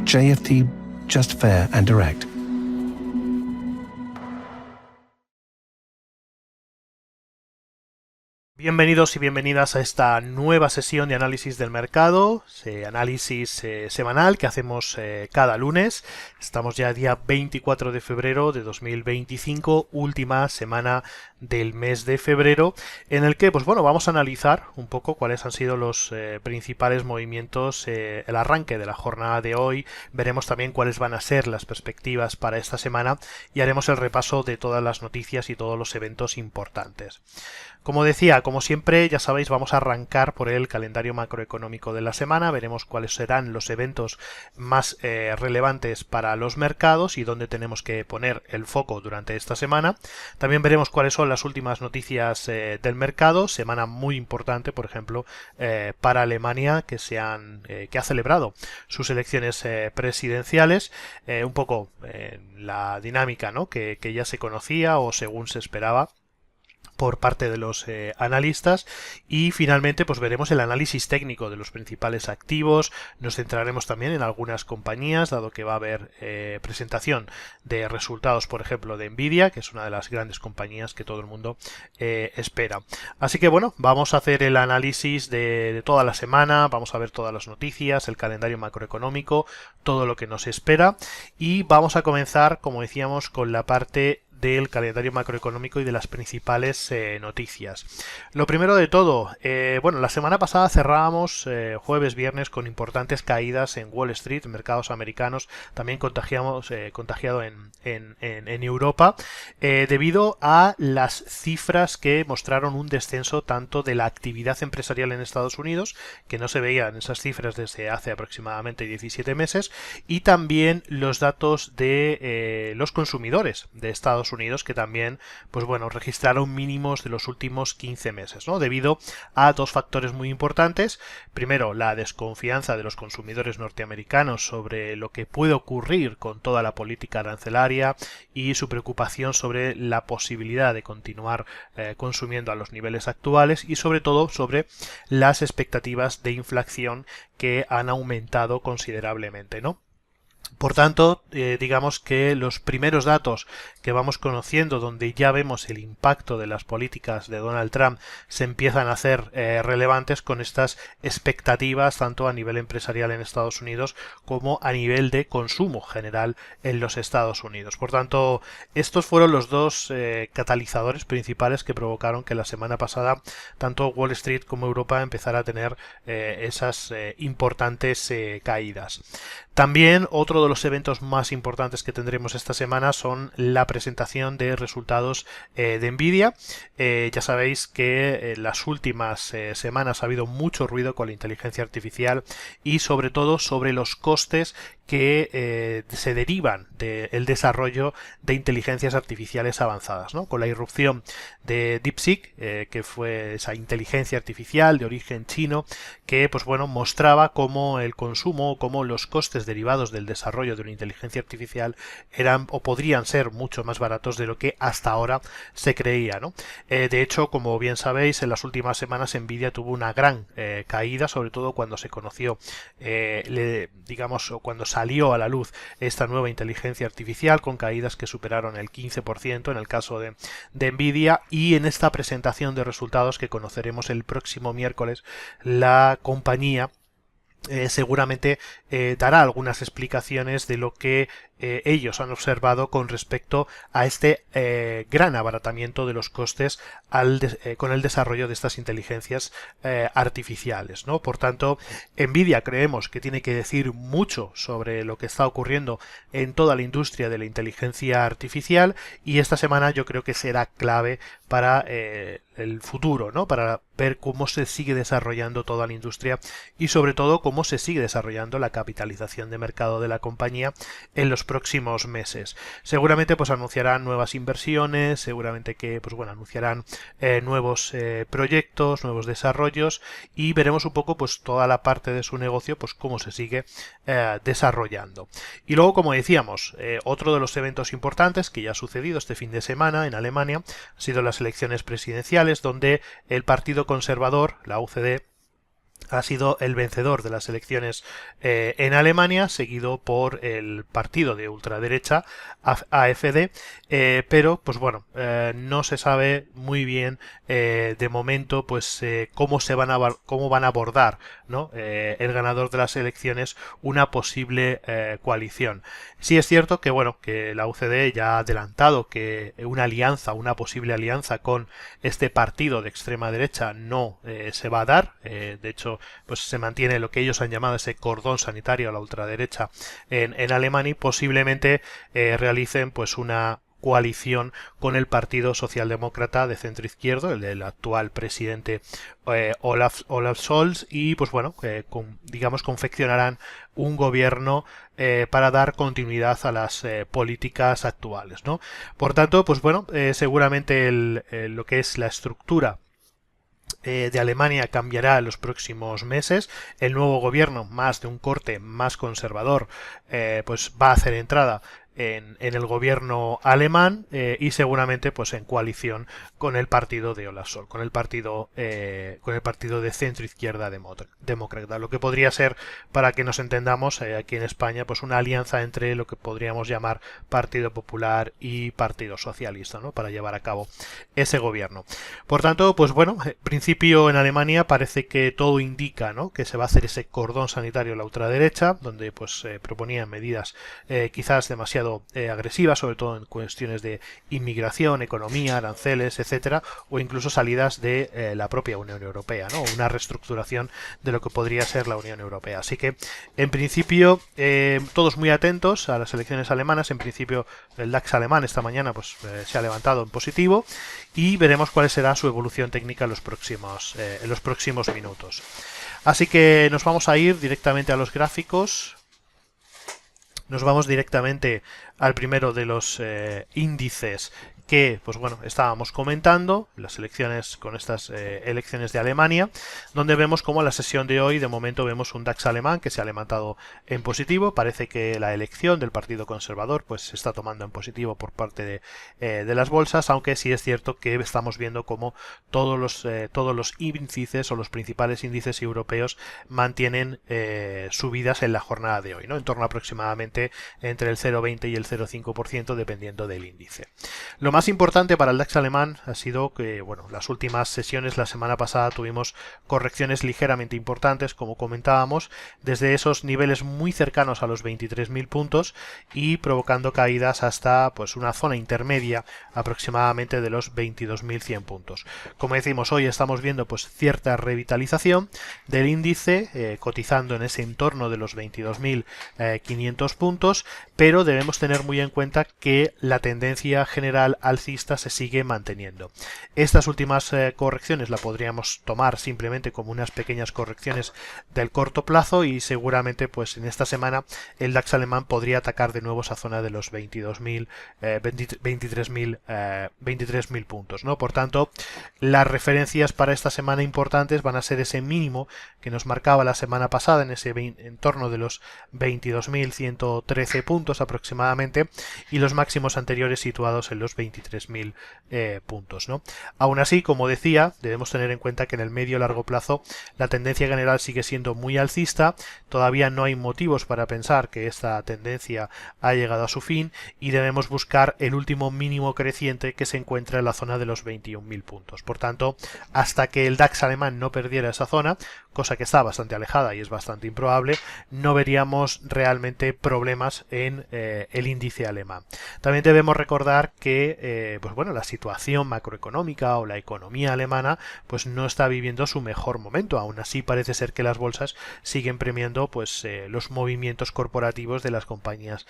JFT, just fair and direct. Bienvenidos y bienvenidas a esta nueva sesión de análisis del mercado, análisis semanal que hacemos cada lunes. Estamos ya día 24 de febrero de 2025, última semana del mes de febrero, en el que vamos a analizar un poco cuáles han sido los principales movimientos, el arranque de la jornada de hoy. Veremos también cuáles van a ser las perspectivas para esta semana y haremos el repaso de todas las noticias y todos los eventos importantes. Como decía, como siempre, ya sabéis, vamos a arrancar por el calendario macroeconómico de la semana, veremos cuáles serán los eventos más relevantes para los mercados y dónde tenemos que poner el foco durante esta semana. También veremos cuáles son las últimas noticias del mercado, semana muy importante, por ejemplo, para Alemania, que ha celebrado sus elecciones presidenciales, un poco la dinámica, ¿no?, que ya se conocía o según se esperaba por parte de los analistas, y finalmente veremos el análisis técnico de los principales activos. Nos centraremos también en algunas compañías, dado que va a haber presentación de resultados, por ejemplo, de Nvidia, que es una de las grandes compañías que todo el mundo espera. Así que vamos a hacer el análisis de toda la semana, vamos a ver todas las noticias, el calendario macroeconómico, todo lo que nos espera, y vamos a comenzar, como decíamos, con la parte del calendario macroeconómico y de las principales noticias. Lo primero de todo, la semana pasada cerrábamos jueves, viernes con importantes caídas en Wall Street, en mercados americanos, también contagiado en Europa, debido a las cifras que mostraron un descenso tanto de la actividad empresarial en Estados Unidos, que no se veían esas cifras desde hace aproximadamente 17 meses, y también los datos de los consumidores de Estados Unidos, que también registraron mínimos de los últimos 15 meses, ¿no?, debido a dos factores muy importantes. Primero, la desconfianza de los consumidores norteamericanos sobre lo que puede ocurrir con toda la política arancelaria y su preocupación sobre la posibilidad de continuar consumiendo a los niveles actuales, y sobre todo sobre las expectativas de inflación que han aumentado considerablemente, ¿no? Por tanto, digamos que los primeros datos que vamos conociendo, donde ya vemos el impacto de las políticas de Donald Trump, se empiezan a hacer relevantes con estas expectativas tanto a nivel empresarial en Estados Unidos como a nivel de consumo general en los Estados Unidos. Por tanto, estos fueron los dos catalizadores principales que provocaron que la semana pasada tanto Wall Street como Europa empezara a tener esas importantes caídas. También otro de los eventos más importantes que tendremos esta semana son la presentación de resultados de Nvidia. Ya sabéis que en las últimas semanas ha habido mucho ruido con la inteligencia artificial y sobre todo sobre los costes que se derivan del desarrollo de inteligencias artificiales avanzadas, ¿no? Con la irrupción de DeepSeek, que fue esa inteligencia artificial de origen chino, que mostraba cómo el consumo, cómo los costes derivados del desarrollo de una inteligencia artificial eran o podrían ser mucho más baratos de lo que hasta ahora se creía, ¿no? De hecho, como bien sabéis, en las últimas semanas Nvidia tuvo una gran caída, sobre todo cuando se conoció, cuando salió a la luz esta nueva inteligencia artificial, con caídas que superaron el 15% en el caso de Nvidia, y en esta presentación de resultados que conoceremos el próximo miércoles, la compañía seguramente dará algunas explicaciones de lo que ellos han observado con respecto a este gran abaratamiento de los costes con el desarrollo de estas inteligencias artificiales, ¿no? Por tanto, Nvidia creemos que tiene que decir mucho sobre lo que está ocurriendo en toda la industria de la inteligencia artificial, y esta semana yo creo que será clave para el futuro, ¿no?, para ver cómo se sigue desarrollando toda la industria y sobre todo cómo se sigue desarrollando la capitalización de mercado de la compañía en los próximos meses. Seguramente anunciarán nuevas inversiones, seguramente que anunciarán nuevos proyectos, nuevos desarrollos, y veremos un poco toda la parte de su negocio cómo se sigue desarrollando. Y luego, como decíamos, otro de los eventos importantes que ya ha sucedido este fin de semana en Alemania han sido las elecciones presidenciales, donde el Partido Conservador, la UCD, ha sido el vencedor de las elecciones en Alemania, seguido por el partido de ultraderecha AfD, pero pues bueno, no se sabe muy bien de momento pues cómo van a abordar, ¿no? El ganador de las elecciones una posible coalición. Sí es cierto que bueno, que la UCD ya ha adelantado que una posible alianza con este partido de extrema derecha no se va a dar. De hecho, pues se mantiene lo que ellos han llamado ese cordón sanitario a la ultraderecha en Alemania, y posiblemente realicen pues una coalición con el Partido Socialdemócrata de centro izquierdo, el del actual presidente Olaf Scholz, y pues bueno, digamos confeccionarán un gobierno para dar continuidad a las políticas actuales, ¿no? Por tanto, pues bueno, seguramente lo que es la estructura de Alemania cambiará en los próximos meses. El nuevo gobierno, más de un corte más conservador, pues va a hacer entrada en el gobierno alemán, y seguramente pues en coalición con el partido de Olaf Scholz, con el partido de centro izquierda demócrata, lo que podría ser, para que nos entendamos, aquí en España, pues una alianza entre lo que podríamos llamar Partido Popular y Partido Socialista, ¿no? Para llevar a cabo ese gobierno. Por tanto, pues bueno, en principio en Alemania parece que todo indica, ¿no?, que se va a hacer ese cordón sanitario a la ultraderecha, donde pues proponían medidas quizás demasiado agresivas, sobre todo en cuestiones de inmigración, economía, aranceles, etcétera, o incluso salidas de la propia Unión Europea, ¿no? Una reestructuración de lo que podría ser la Unión Europea. Así que, en principio, todos muy atentos a las elecciones alemanas. En principio, el DAX alemán esta mañana pues se ha levantado en positivo, y veremos cuál será su evolución técnica en los próximos minutos. Así que nos vamos a ir directamente a los gráficos. Nos vamos directamente al primero de los índices que, pues bueno, estábamos comentando, las elecciones, con estas elecciones de Alemania, donde vemos como la sesión de hoy, de momento vemos un DAX alemán que se ha levantado en positivo. Parece que la elección del Partido Conservador pues se está tomando en positivo por parte de las bolsas, aunque sí es cierto que estamos viendo como todos los índices, o los principales índices europeos, mantienen subidas en la jornada de hoy, ¿no? En torno a aproximadamente entre el 0,20 y el 0,5%, dependiendo del índice. Lo más importante para el DAX alemán ha sido que, bueno, las últimas sesiones, la semana pasada, tuvimos correcciones ligeramente importantes, como comentábamos, desde esos niveles muy cercanos a los 23.000 puntos, y provocando caídas hasta pues una zona intermedia aproximadamente de los 22.100 puntos. Como decimos, hoy estamos viendo pues cierta revitalización del índice, cotizando en ese entorno de los 22.500 puntos, pero debemos tener muy en cuenta que la tendencia general alcista se sigue manteniendo. Estas últimas correcciones la podríamos tomar simplemente como unas pequeñas correcciones del corto plazo, y seguramente pues en esta semana el DAX alemán podría atacar de nuevo esa zona de los 23.000 puntos, ¿no? Por tanto, las referencias para esta semana importantes van a ser ese mínimo que nos marcaba la semana pasada en ese entorno de los 22.113 puntos aproximadamente, y los máximos anteriores situados en los 23.000 puntos, ¿no? Aún así, como decía, debemos tener en cuenta que en el medio largo plazo la tendencia general sigue siendo muy alcista. Todavía no hay motivos para pensar que esta tendencia ha llegado a su fin, y debemos buscar el último mínimo creciente, que se encuentra en la zona de los 21.000 puntos. Por tanto, hasta que el DAX alemán no perdiera esa zona, cosa que está bastante alejada y es bastante improbable, no veríamos realmente problemas en el índice alemán. También debemos recordar que pues bueno, la situación macroeconómica o la economía alemana pues no está viviendo su mejor momento. Aún así, parece ser que las bolsas siguen premiando pues los movimientos corporativos de las compañías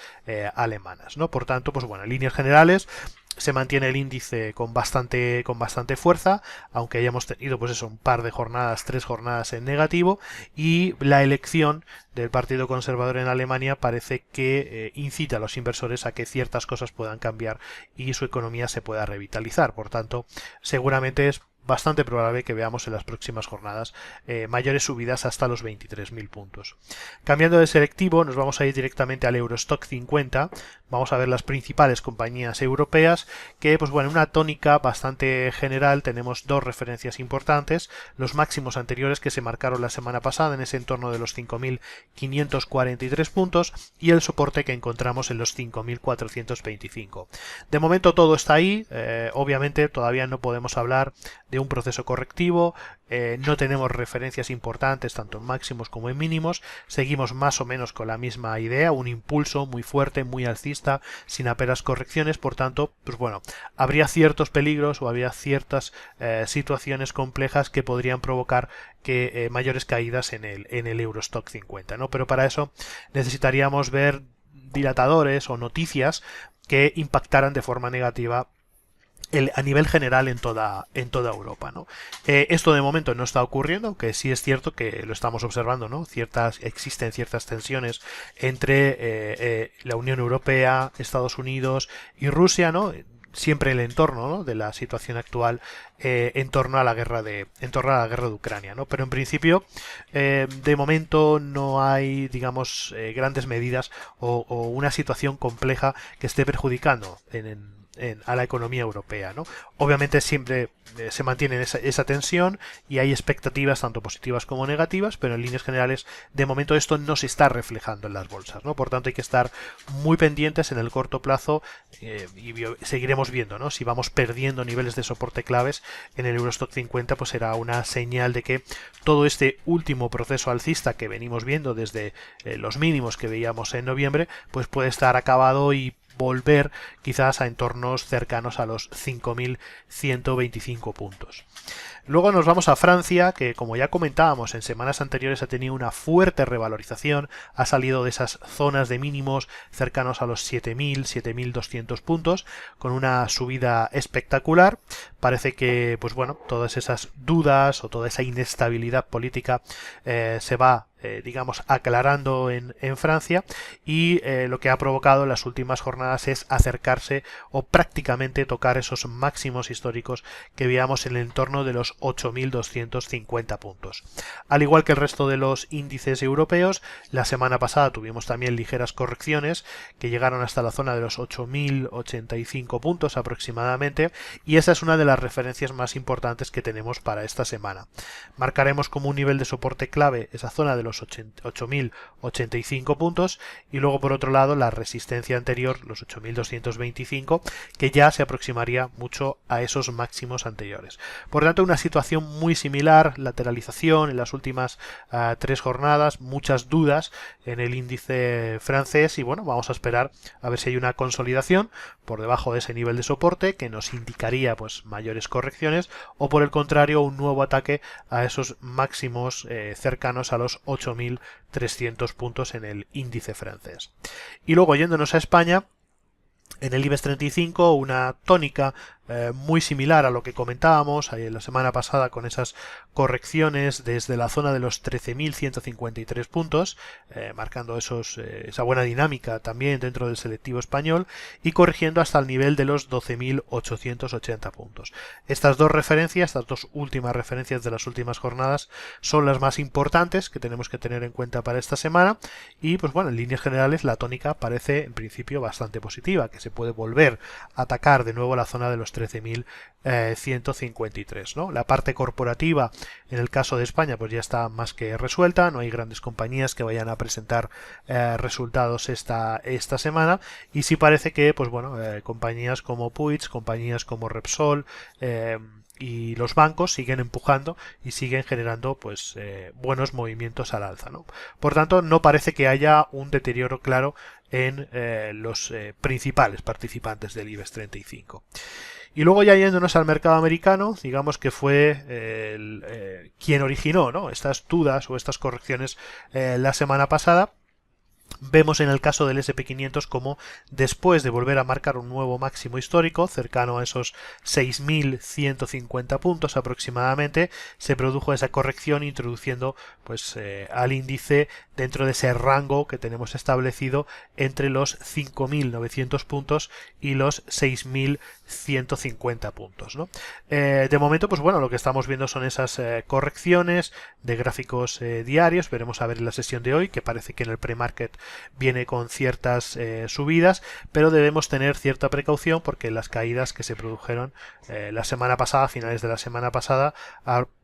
alemanas, ¿no? Por tanto, pues bueno, en líneas generales se mantiene el índice con bastante fuerza, aunque hayamos tenido pues eso, un par de jornadas, 3 jornadas en negativo, y la elección del Partido Conservador en Alemania parece que incita a los inversores a que ciertas cosas puedan cambiar y su economía se pueda revitalizar. Por tanto, seguramente es bastante probable que veamos en las próximas jornadas mayores subidas hasta los 23.000 puntos. Cambiando de selectivo, nos vamos a ir directamente al Eurostock 50. Vamos a ver las principales compañías europeas que, pues bueno, una tónica bastante general. Tenemos dos referencias importantes: los máximos anteriores que se marcaron la semana pasada en ese entorno de los 5.543 puntos y el soporte que encontramos en los 5.425. De momento todo está ahí. Obviamente todavía no podemos hablar de un proceso correctivo, no tenemos referencias importantes tanto en máximos como en mínimos, seguimos más o menos con la misma idea, un impulso muy fuerte, muy alcista, sin apenas correcciones. Por tanto, pues bueno, habría ciertos peligros o habría ciertas situaciones complejas que podrían provocar que mayores caídas en el Eurostock 50, ¿no? Pero para eso necesitaríamos ver dilatadores o noticias que impactaran de forma negativa a nivel general en toda Europa, ¿no? Esto de momento no está ocurriendo, aunque sí es cierto que lo estamos observando, ¿no? Existen ciertas tensiones entre la Unión Europea, Estados Unidos y Rusia, ¿no? Siempre el entorno, ¿no?, de la situación actual en torno a la guerra de Ucrania, ¿no? Pero en principio de momento no hay, digamos, grandes medidas o una situación compleja que esté perjudicando a la economía europea, ¿no? Obviamente siempre se mantiene esa tensión y hay expectativas tanto positivas como negativas, pero en líneas generales de momento esto no se está reflejando en las bolsas, ¿no? Por tanto hay que estar muy pendientes en el corto plazo y seguiremos viendo, ¿no? Si vamos perdiendo niveles de soporte claves en el Eurostock 50, pues será una señal de que todo este último proceso alcista que venimos viendo desde los mínimos que veíamos en noviembre, pues puede estar acabado y volver quizás a entornos cercanos a los 5.125 puntos. Luego nos vamos a Francia, que como ya comentábamos en semanas anteriores ha tenido una fuerte revalorización, ha salido de esas zonas de mínimos cercanos a los 7.000, 7.200 puntos, con una subida espectacular. Parece que, pues bueno, todas esas dudas o toda esa inestabilidad política se va digamos, aclarando en Francia, y lo que ha provocado en las últimas jornadas es acercarse o prácticamente tocar esos máximos históricos que veíamos en el entorno de los 8.250 puntos. Al igual que el resto de los índices europeos, la semana pasada tuvimos también ligeras correcciones que llegaron hasta la zona de los 8.085 puntos aproximadamente, y esa es una de las referencias más importantes que tenemos para esta semana. Marcaremos como un nivel de soporte clave esa zona de los 8.085 puntos, y luego por otro lado la resistencia anterior, los 8.225, que ya se aproximaría mucho a esos máximos anteriores. Por tanto, una situación muy similar, lateralización en las últimas 3 jornadas, muchas dudas en el índice francés, y bueno, vamos a esperar a ver si hay una consolidación por debajo de ese nivel de soporte que nos indicaría pues mayores correcciones, o por el contrario un nuevo ataque a esos máximos cercanos a los 8.300 puntos en el índice francés. Y luego yéndonos a España, en el IBEX 35 una tónica muy similar a lo que comentábamos la semana pasada, con esas correcciones desde la zona de los 13.153 puntos, marcando esa buena dinámica también dentro del selectivo español, y corrigiendo hasta el nivel de los 12.880 puntos. Estas dos referencias, estas dos últimas referencias de las últimas jornadas, son las más importantes que tenemos que tener en cuenta para esta semana, y pues bueno, en líneas generales la tónica parece en principio bastante positiva, que se puede volver a atacar de nuevo la zona de los 13.153, ¿no? La parte corporativa en el caso de España pues ya está más que resuelta, no hay grandes compañías que vayan a presentar resultados esta semana, y sí parece que pues bueno, compañías como Puig, compañías como Repsol y los bancos siguen empujando y siguen generando pues buenos movimientos al alza, ¿no? Por tanto, no parece que haya un deterioro claro en los principales participantes del IBEX 35. Y luego, ya yéndonos al mercado americano, digamos que fue quien originó, ¿no?, estas dudas o estas correcciones la semana pasada. Vemos en el caso del SP500 como después de volver a marcar un nuevo máximo histórico, cercano a esos 6.150 puntos aproximadamente, se produjo esa corrección introduciendo pues al índice dentro de ese rango que tenemos establecido entre los 5.900 puntos y los 6.150 puntos, ¿no? De momento, pues bueno, lo que estamos viendo son esas correcciones de gráficos diarios. Veremos a ver en la sesión de hoy, que parece que en el pre-market viene con ciertas subidas, pero debemos tener cierta precaución porque las caídas que se produjeron la semana pasada, a finales de la semana pasada,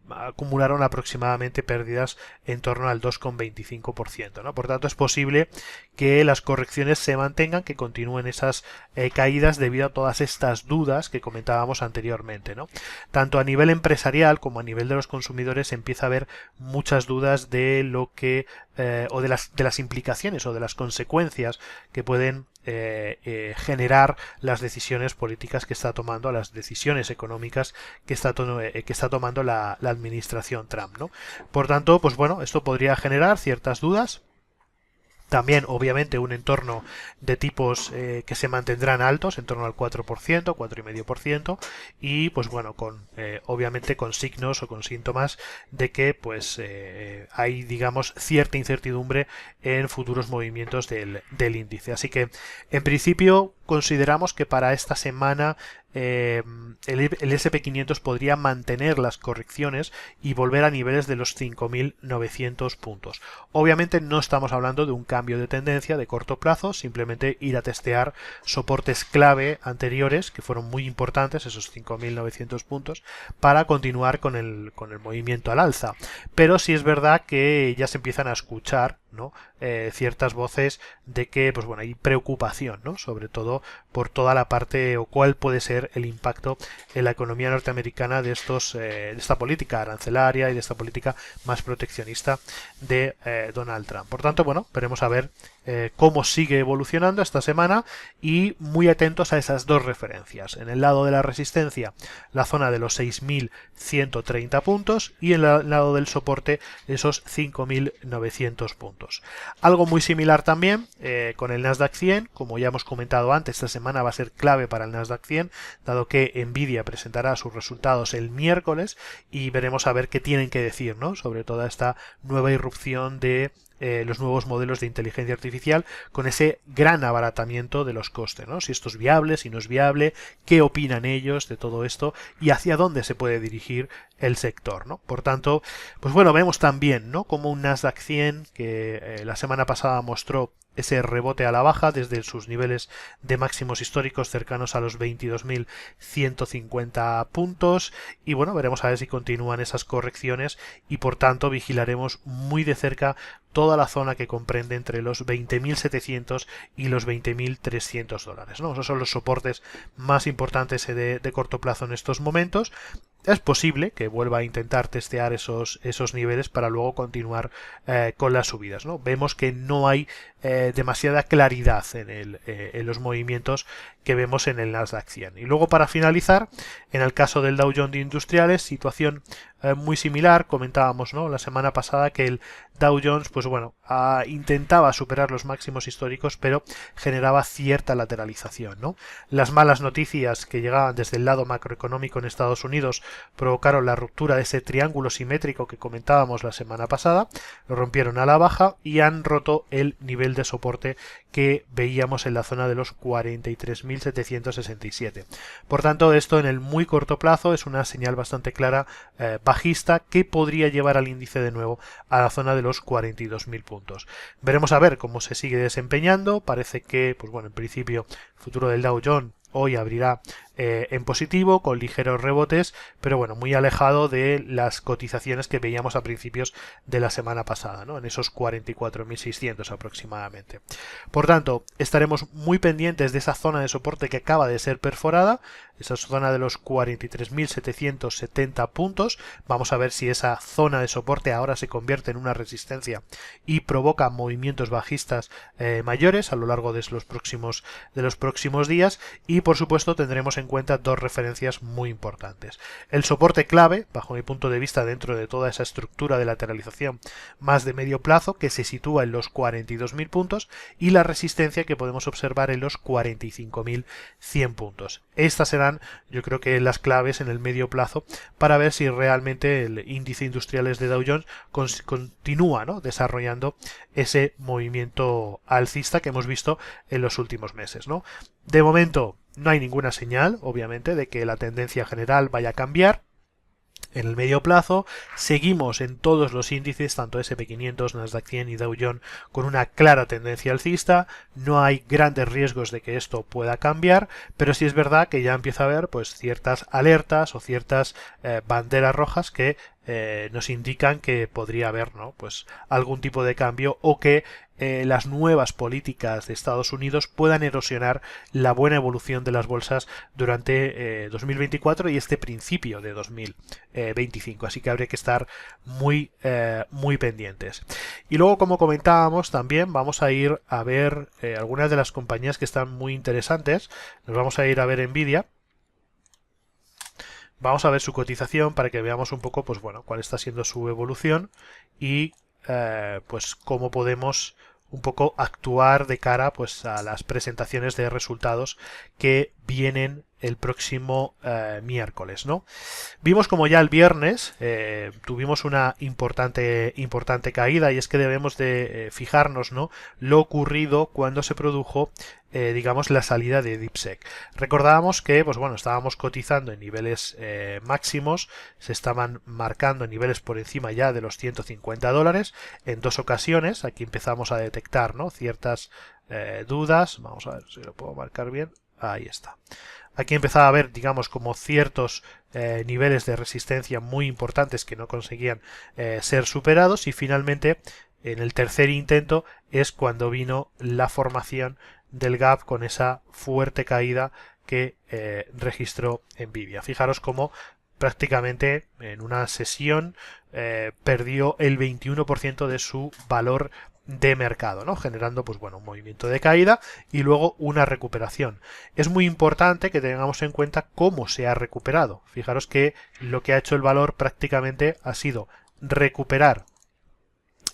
acumularon aproximadamente pérdidas en torno al 2,25%, ¿no? Por tanto, es posible que las correcciones se mantengan, que continúen esas caídas debido a todas estas dudas que comentábamos anteriormente, ¿no? Tanto a nivel empresarial como a nivel de los consumidores empieza a haber muchas dudas de lo que o de las implicaciones o de las consecuencias que pueden generar las decisiones políticas que está tomando, las decisiones económicas que está tomando la administración Trump, ¿no? Por tanto, pues bueno, esto podría generar ciertas dudas. También, obviamente, un entorno de tipos que se mantendrán altos, en torno al 4%, 4,5%, y pues bueno, obviamente con signos o con síntomas de que pues hay, digamos, cierta incertidumbre en futuros movimientos del índice. Así que, en principio, consideramos que para esta semana el SP500 podría mantener las correcciones y volver a niveles de los 5.900 puntos. Obviamente no estamos hablando de un cambio de tendencia de corto plazo, simplemente ir a testear soportes clave anteriores que fueron muy importantes, esos 5.900 puntos, para continuar con el movimiento al alza. Pero sí es verdad que ya se empiezan a escuchar, ¿no? Ciertas voces de que pues bueno, hay preocupación, ¿no? Sobre todo por toda la parte o cuál puede ser el impacto en la economía norteamericana de esta política arancelaria y de esta política más proteccionista de Donald Trump. Por tanto, bueno, veremos a ver cómo sigue evolucionando esta semana y muy atentos a esas dos referencias. En el lado de la resistencia, la zona de los 6.130 puntos y en el lado del soporte, esos 5.900 puntos. Algo muy similar también con el Nasdaq 100, como ya hemos comentado antes, esta semana va a ser clave para el Nasdaq 100, dado que Nvidia presentará sus resultados el miércoles y veremos a ver qué tienen que decir, ¿no? Sobre toda esta nueva irrupción de los nuevos modelos de inteligencia artificial con ese gran abaratamiento de los costes, ¿no? Si esto es viable, si no es viable, qué opinan ellos de todo esto y hacia dónde se puede dirigir el sector, ¿no? Por tanto, pues bueno, vemos también, ¿no? Como un Nasdaq 100 que la semana pasada mostró ese rebote a la baja desde sus niveles de máximos históricos cercanos a los 22.150 puntos y bueno, veremos a ver si continúan esas correcciones y por tanto vigilaremos muy de cerca toda la zona que comprende entre los 20.700 y los 20.300 dólares, ¿no? Esos son los soportes más importantes de corto plazo en estos momentos. Es posible que vuelva a intentar testear esos niveles para luego continuar con las subidas, ¿no? Vemos que no hay demasiada claridad en los movimientos que vemos en el Nasdaq 100. Y luego, para finalizar, en el caso del Dow Jones de Industriales, situación muy similar. Comentábamos, ¿no?, la semana pasada que el Dow Jones, pues bueno, intentaba superar los máximos históricos, pero generaba cierta lateralización, ¿no? Las malas noticias que llegaban desde el lado macroeconómico en Estados Unidos provocaron la ruptura de ese triángulo simétrico que comentábamos la semana pasada, lo rompieron a la baja y han roto el nivel de soporte que veíamos en la zona de los 43.767. Por tanto, esto en el muy corto plazo es una señal bastante clara bajista que podría llevar al índice de nuevo a la zona de los 42.000 puntos. Veremos a ver cómo se sigue desempeñando. Parece que, pues bueno, en principio, el futuro del Dow Jones hoy abrirá en positivo, con ligeros rebotes, pero bueno, muy alejado de las cotizaciones que veíamos a principios de la semana pasada, ¿no?, en esos 44.600 aproximadamente. Por tanto, estaremos muy pendientes de esa zona de soporte que acaba de ser perforada, esa zona de los 43.770 puntos. Vamos a ver si esa zona de soporte ahora se convierte en una resistencia y provoca movimientos bajistas mayores a lo largo de los próximos días, y por supuesto tendremos en en cuenta dos referencias muy importantes. El soporte clave, bajo mi punto de vista, dentro de toda esa estructura de lateralización más de medio plazo, que se sitúa en los 42.000 puntos, y la resistencia que podemos observar en los 45.100 puntos. Estas serán, yo creo que las claves en el medio plazo para ver si realmente el índice industriales de Dow Jones continúa, ¿no?, desarrollando ese movimiento alcista que hemos visto en los últimos meses, ¿no? De momento no hay ninguna señal, obviamente, de que la tendencia general vaya a cambiar. En el medio plazo seguimos en todos los índices, tanto S&P 500, Nasdaq 100 y Dow Jones, con una clara tendencia alcista. No hay grandes riesgos de que esto pueda cambiar, pero sí es verdad que ya empieza a haber pues ciertas alertas o ciertas banderas rojas que nos indican que podría haber, ¿no?, pues algún tipo de cambio, o que las nuevas políticas de Estados Unidos puedan erosionar la buena evolución de las bolsas durante 2024 y este principio de 2025. Así que habría que estar muy pendientes. Y luego, como comentábamos, también vamos a ir a ver algunas de las compañías que están muy interesantes. Nos vamos a ir a ver Nvidia. Vamos a ver su cotización para que veamos un poco, pues bueno, cuál está siendo su evolución y pues cómo podemos un poco actuar de cara pues a las presentaciones de resultados que vienen el próximo miércoles, ¿no? Vimos como ya el viernes tuvimos una importante caída, y es que debemos de fijarnos, ¿no?, lo ocurrido cuando se produjo digamos la salida de DeepSeek. Recordábamos que pues bueno, estábamos cotizando en niveles máximos, se estaban marcando niveles por encima ya de los $150 en dos ocasiones. Aquí empezamos a detectar, ¿no?, ciertas dudas. Vamos a ver si lo puedo marcar bien. Ahí está. Aquí empezaba a haber, digamos, como ciertos niveles de resistencia muy importantes que no conseguían ser superados, y finalmente en el tercer intento es cuando vino la formación del gap con esa fuerte caída que registró Nvidia. Fijaros cómo prácticamente en una sesión perdió el 21% de su valor de mercado, ¿no?, generando pues bueno, un movimiento de caída y luego una recuperación. Es muy importante que tengamos en cuenta cómo se ha recuperado. Fijaros que lo que ha hecho el valor prácticamente ha sido recuperar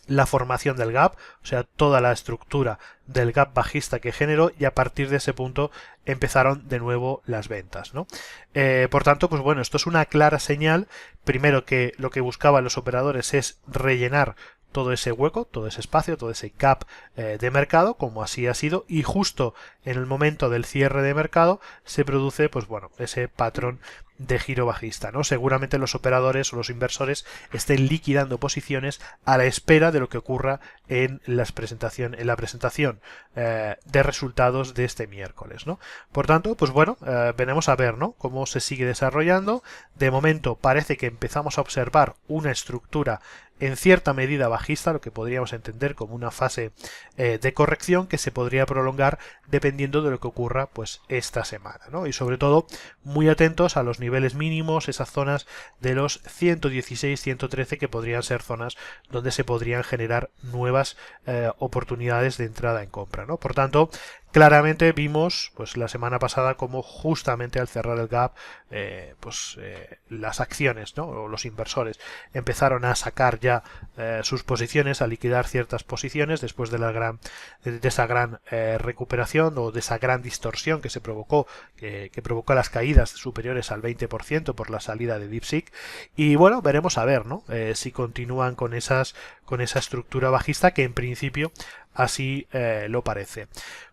la formación del gap, o sea, toda la estructura del gap bajista que generó, y a partir de ese punto empezaron de nuevo las ventas, ¿no? Por tanto, pues bueno, esto es una clara señal, primero, que lo que buscaban los operadores es rellenar todo ese hueco, todo ese espacio, todo ese gap de mercado, como así ha sido, y justo en el momento del cierre de mercado se produce, pues bueno, ese patrón de giro bajista, ¿no? Seguramente los operadores o los inversores estén liquidando posiciones a la espera de lo que ocurra en la presentación de resultados de este miércoles, ¿no? Por tanto, pues bueno, veremos a ver, ¿no?, cómo se sigue desarrollando. De momento parece que empezamos a observar una estructura en cierta medida bajista, lo que podríamos entender como una fase de corrección que se podría prolongar dependiendo de lo que ocurra pues esta semana, ¿no? Y sobre todo muy atentos a los niveles mínimos, esas zonas de los 116, 113, que podrían ser zonas donde se podrían generar nuevas oportunidades de entrada en compra, ¿no? Por tanto, claramente vimos pues la semana pasada como justamente al cerrar el gap las acciones, ¿no?, o los inversores empezaron a sacar ya sus posiciones, a liquidar ciertas posiciones después de esa gran recuperación, o de esa gran distorsión que se provocó, que provocó las caídas superiores al 20% por la salida de DeepSeek. Y bueno, veremos a ver, ¿no?, si continúan con esa estructura bajista, que en principio así lo parece.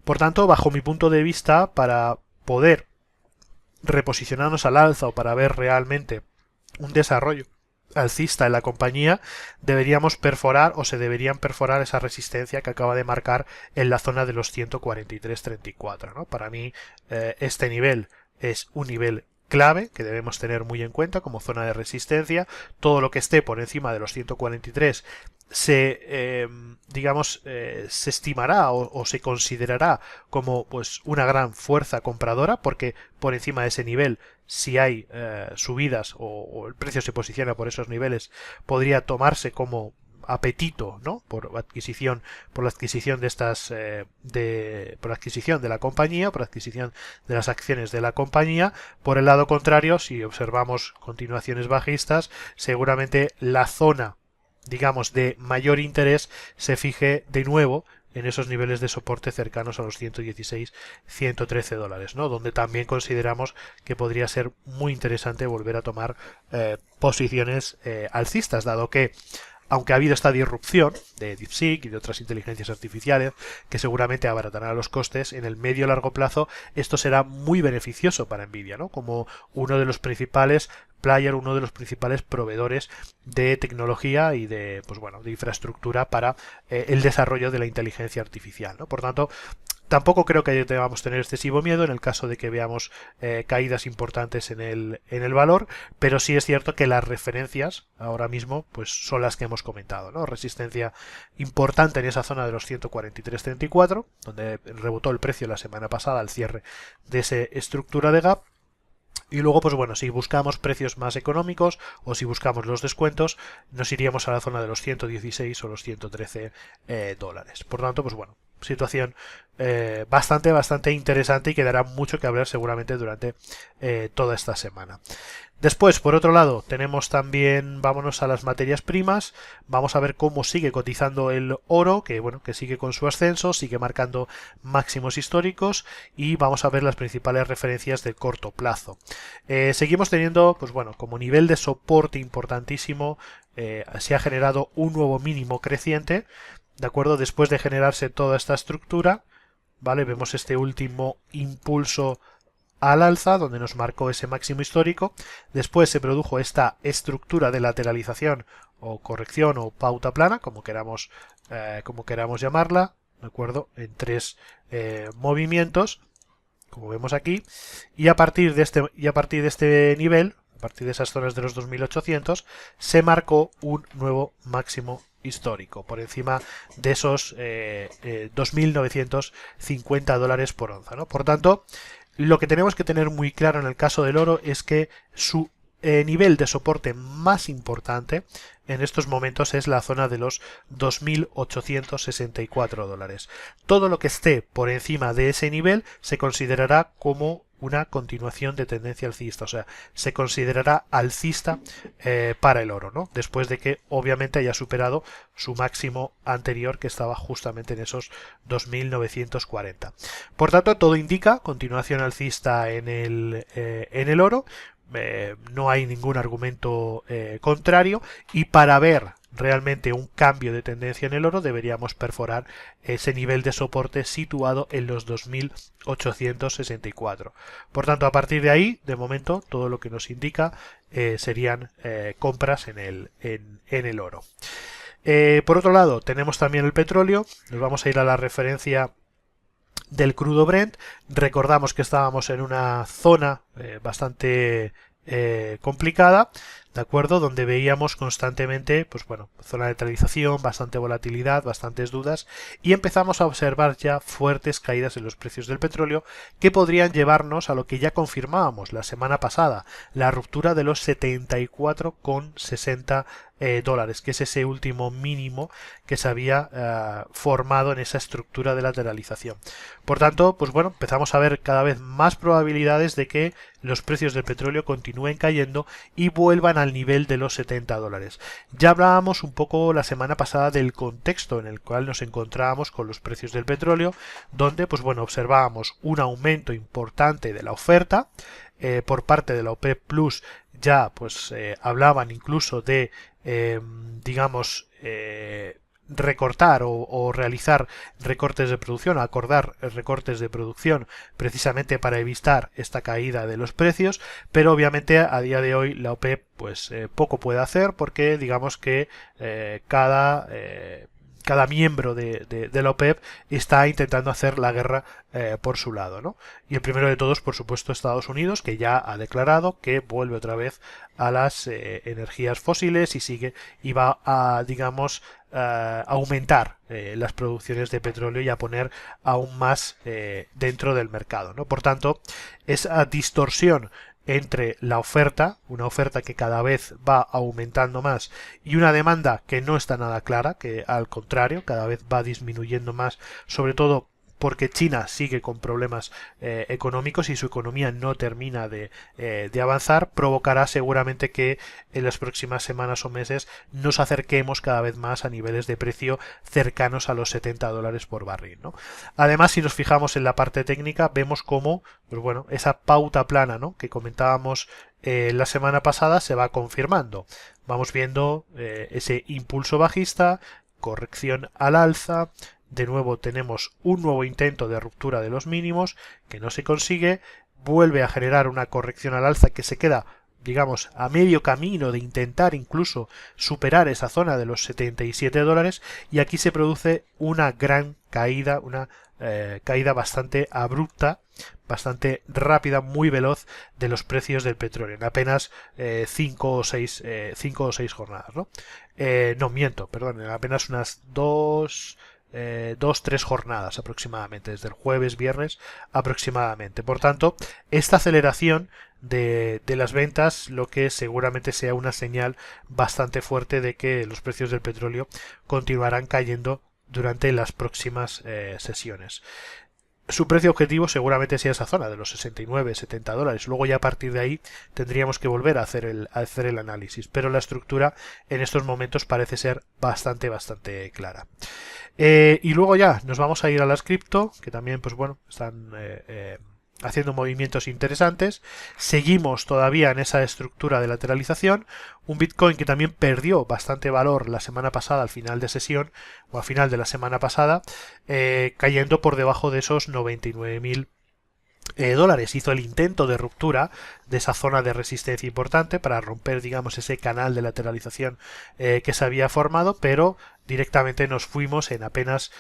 Por tanto, bajo mi punto de vista, para poder reposicionarnos al alza o para ver realmente un desarrollo alcista en la compañía, deberíamos perforar, o se deberían perforar, esa resistencia que acaba de marcar en la zona de los 143.34, ¿no? Para mí este nivel es un nivel clave que debemos tener muy en cuenta como zona de resistencia. Todo lo que esté por encima de los 143 se estimará o se considerará como pues una gran fuerza compradora, porque por encima de ese nivel, si hay subidas o el precio se posiciona por esos niveles, podría tomarse como apetito, ¿no? Por la adquisición de estas por la adquisición de la compañía, por la adquisición de las acciones de la compañía. Por el lado contrario, si observamos continuaciones bajistas, seguramente la zona, digamos, de mayor interés se fije de nuevo en esos niveles de soporte cercanos a los 116, 113 dólares, ¿no? Donde también consideramos que podría ser muy interesante volver a tomar posiciones alcistas, dado que aunque ha habido esta disrupción de DeepSeek y de otras inteligencias artificiales que seguramente abaratarán los costes, en el medio y largo plazo esto será muy beneficioso para Nvidia, ¿no? Como uno de los principales uno de los principales proveedores de tecnología y de, pues bueno, de infraestructura para el desarrollo de la inteligencia artificial, ¿no? Por tanto, tampoco creo que debamos tener excesivo miedo en el caso de que veamos caídas importantes en el valor, pero sí es cierto que las referencias ahora mismo pues son las que hemos comentado, ¿no? Resistencia importante en esa zona de los 143.34, donde rebotó el precio la semana pasada al cierre de esa estructura de gap. Y luego, pues bueno, si buscamos precios más económicos o si buscamos los descuentos, nos iríamos a la zona de los 116 o los 113 dólares. Por tanto, pues bueno, situación bastante interesante y que dará mucho que hablar seguramente durante toda esta semana. Después, por otro lado, tenemos también, vámonos a las materias primas, vamos a ver cómo sigue cotizando el oro, que bueno, que sigue con su ascenso, sigue marcando máximos históricos, y vamos a ver las principales referencias de corto plazo. Seguimos teniendo, pues bueno, como nivel de soporte importantísimo, se ha generado un nuevo mínimo creciente, ¿de acuerdo? Después de generarse toda esta estructura, ¿vale? Vemos este último impulso al alza, donde nos marcó ese máximo histórico. Después se produjo esta estructura de lateralización o corrección o pauta plana, como queramos llamarla, ¿de acuerdo? En tres movimientos, como vemos aquí, y a partir de este nivel, a partir de esas zonas de los 2800, se marcó un nuevo máximo histórico, por encima de esos 2.950 dólares por onza, ¿no? Por tanto, lo que tenemos que tener muy claro en el caso del oro es que su nivel de soporte más importante en estos momentos es la zona de los 2.864 dólares. Todo lo que esté por encima de ese nivel se considerará como una continuación de tendencia alcista, o sea, se considerará alcista para el oro, ¿no? Después de que obviamente haya superado su máximo anterior, que estaba justamente en esos 2.940. Por tanto, todo indica continuación alcista en el oro. No hay ningún argumento contrario, y para ver realmente un cambio de tendencia en el oro deberíamos perforar ese nivel de soporte situado en los 2.864. Por tanto, a partir de ahí, de momento, todo lo que nos indica serían compras en el oro. Por otro lado, tenemos también el petróleo. Nos vamos a ir a la referencia del crudo Brent. Recordamos que estábamos en una zona bastante complicada, ¿de acuerdo? Donde veíamos constantemente, pues bueno, zona de lateralización, bastante volatilidad, bastantes dudas, y empezamos a observar ya fuertes caídas en los precios del petróleo que podrían llevarnos a lo que ya confirmábamos la semana pasada, la ruptura de los 74,60 dólares, que es ese último mínimo que se había formado en esa estructura de lateralización. Por tanto, pues bueno, empezamos a ver cada vez más probabilidades de que los precios del petróleo continúen cayendo y vuelvan al nivel de los 70 dólares. Ya hablábamos un poco la semana pasada del contexto en el cual nos encontrábamos con los precios del petróleo, donde pues bueno, observábamos un aumento importante de la oferta por parte de la OPEP Plus. Ya pues hablaban incluso de digamos recortar o realizar recortes de producción, acordar recortes de producción precisamente para evitar esta caída de los precios, pero obviamente a día de hoy la OPEP pues poco puede hacer, porque digamos que cada miembro de la OPEP está intentando hacer la guerra por su lado, ¿no? Y el primero de todos, por supuesto, Estados Unidos, que ya ha declarado que vuelve otra vez a las energías fósiles y va a, digamos, aumentar las producciones de petróleo y a poner aún más dentro del mercado, ¿no? Por tanto, esa distorsión entre la oferta, una oferta que cada vez va aumentando más, y una demanda que no está nada clara, que al contrario, cada vez va disminuyendo más, sobre todo porque China sigue con problemas económicos y su economía no termina de avanzar, provocará seguramente que en las próximas semanas o meses nos acerquemos cada vez más a niveles de precio cercanos a los $70 por barril, ¿no? Además, si nos fijamos en la parte técnica, vemos cómo, pues bueno, esa pauta plana, ¿no?, que comentábamos la semana pasada se va confirmando. Vamos viendo ese impulso bajista, corrección al alza. De nuevo tenemos un nuevo intento de ruptura de los mínimos que no se consigue, vuelve a generar una corrección al alza que se queda, digamos, a medio camino de intentar incluso superar esa zona de los $77, y aquí se produce una gran caída, una caída bastante abrupta, bastante rápida, muy veloz de los precios del petróleo en apenas 5 o 6 jornadas, ¿no? No miento, perdón, en apenas unas 2-3 jornadas aproximadamente, desde el jueves, viernes aproximadamente. Por tanto, esta aceleración de las ventas, lo que seguramente sea una señal bastante fuerte de que los precios del petróleo continuarán cayendo durante las próximas sesiones. Su precio objetivo seguramente sea esa zona de los $69-70. Luego ya a partir de ahí tendríamos que volver a hacer el análisis, pero la estructura en estos momentos parece ser bastante clara. Y luego ya nos vamos a ir a las cripto, que también, pues bueno, están haciendo movimientos interesantes. Seguimos todavía en esa estructura de lateralización. Un Bitcoin que también perdió bastante valor la semana pasada al final de sesión, o al final de la semana pasada, cayendo por debajo de esos 99.000 dólares. Hizo el intento de ruptura de esa zona de resistencia importante para romper, digamos, ese canal de lateralización que se había formado, pero directamente nos fuimos en apenas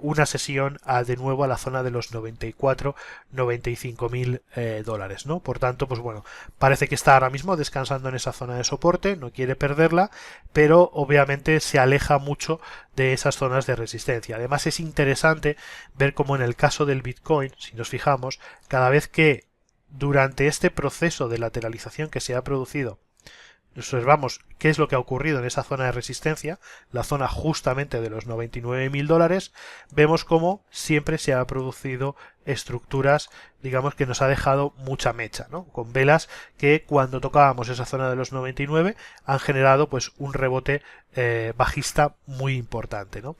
una sesión de nuevo a la zona de los 94-95.000 dólares, ¿no? Por tanto, pues bueno, parece que está ahora mismo descansando en esa zona de soporte, no quiere perderla, pero obviamente se aleja mucho de esas zonas de resistencia. Además, es interesante ver cómo en el caso del Bitcoin, si nos fijamos, cada vez que durante este proceso de lateralización que se ha producido observamos qué es lo que ha ocurrido en esa zona de resistencia, la zona justamente de los 99.000 dólares, vemos cómo siempre se ha producido estructuras, digamos, que nos ha dejado mucha mecha, ¿no? Con velas que cuando tocábamos esa zona de los 99 han generado pues un rebote bajista muy importante, ¿no?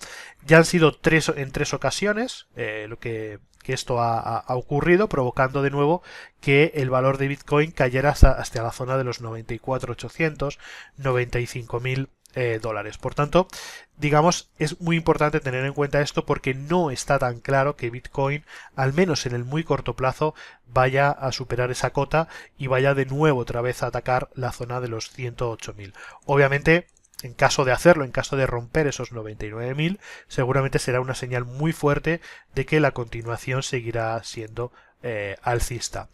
Ya han sido en tres ocasiones lo que esto ha ocurrido, provocando de nuevo que el valor de Bitcoin cayera hasta la zona de los 94.800, 95.000 dólares. Por tanto, digamos, es muy importante tener en cuenta esto porque no está tan claro que Bitcoin, al menos en el muy corto plazo, vaya a superar esa cota y vaya de nuevo otra vez a atacar la zona de los 108.000. Obviamente, en caso de hacerlo, en caso de romper esos 99.000, seguramente será una señal muy fuerte de que la continuación seguirá siendo alcista.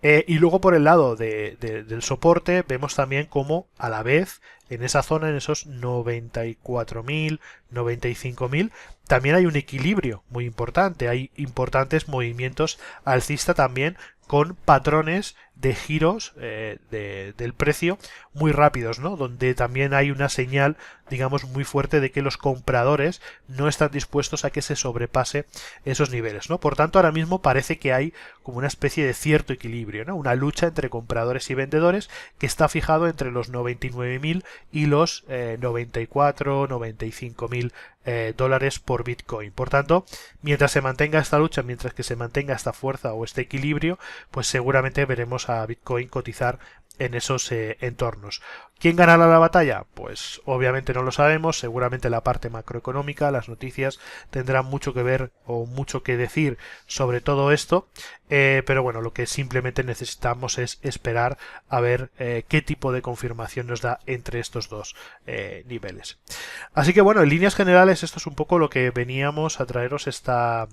Y luego por el lado del soporte vemos también como a la vez en esa zona, en esos 94.000, 95.000, también hay un equilibrio muy importante, hay importantes movimientos alcista también con patrones de giros del precio muy rápidos, ¿no? Donde también hay una señal, digamos, muy fuerte de que los compradores no están dispuestos a que se sobrepase esos niveles, ¿no? Por tanto, ahora mismo parece que hay como una especie de cierto equilibrio, ¿no? Una lucha entre compradores y vendedores que está fijado entre los 99.000 y los 94, 95.000 dólares por Bitcoin. Por tanto, mientras se mantenga esta lucha, mientras que se mantenga esta fuerza o este equilibrio, pues seguramente veremos a Bitcoin cotizar en esos entornos. ¿Quién ganará la batalla? Pues obviamente no lo sabemos, seguramente la parte macroeconómica, las noticias tendrán mucho que ver o mucho que decir sobre todo esto, pero bueno, lo que simplemente necesitamos es esperar a ver qué tipo de confirmación nos da entre estos dos niveles. Así que bueno, en líneas generales esto es un poco lo que veníamos a traeros esta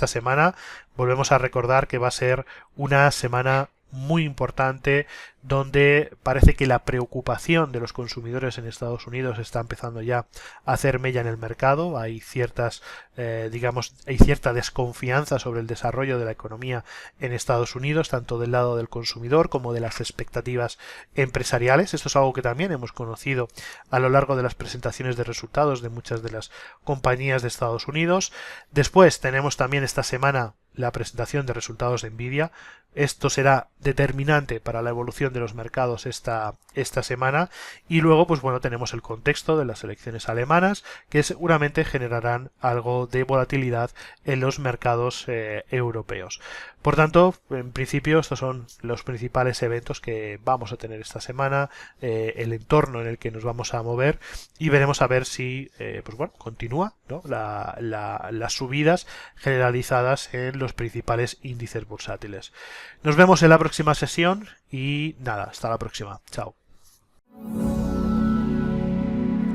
semana. Volvemos a recordar que va a ser una semana muy importante donde parece que la preocupación de los consumidores en Estados Unidos está empezando ya a hacer mella en el mercado. Hay ciertas, hay cierta desconfianza sobre el desarrollo de la economía en Estados Unidos, tanto del lado del consumidor como de las expectativas empresariales. Esto es algo que también hemos conocido a lo largo de las presentaciones de resultados de muchas de las compañías de Estados Unidos. Después tenemos también esta semana la presentación de resultados de Nvidia. Esto será determinante para la evolución de los mercados esta semana. Y luego, pues bueno, tenemos el contexto de las elecciones alemanas, que seguramente generarán algo de volatilidad en los mercados europeos. Por tanto, en principio, estos son los principales eventos que vamos a tener esta semana, el entorno en el que nos vamos a mover, y veremos a ver si pues bueno, continúa, ¿no?, las subidas generalizadas en los principales índices bursátiles. Nos vemos en la próxima sesión y nada, hasta la próxima. Chao.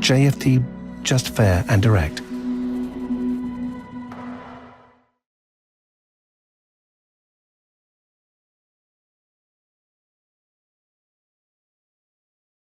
JFT, just fair and direct.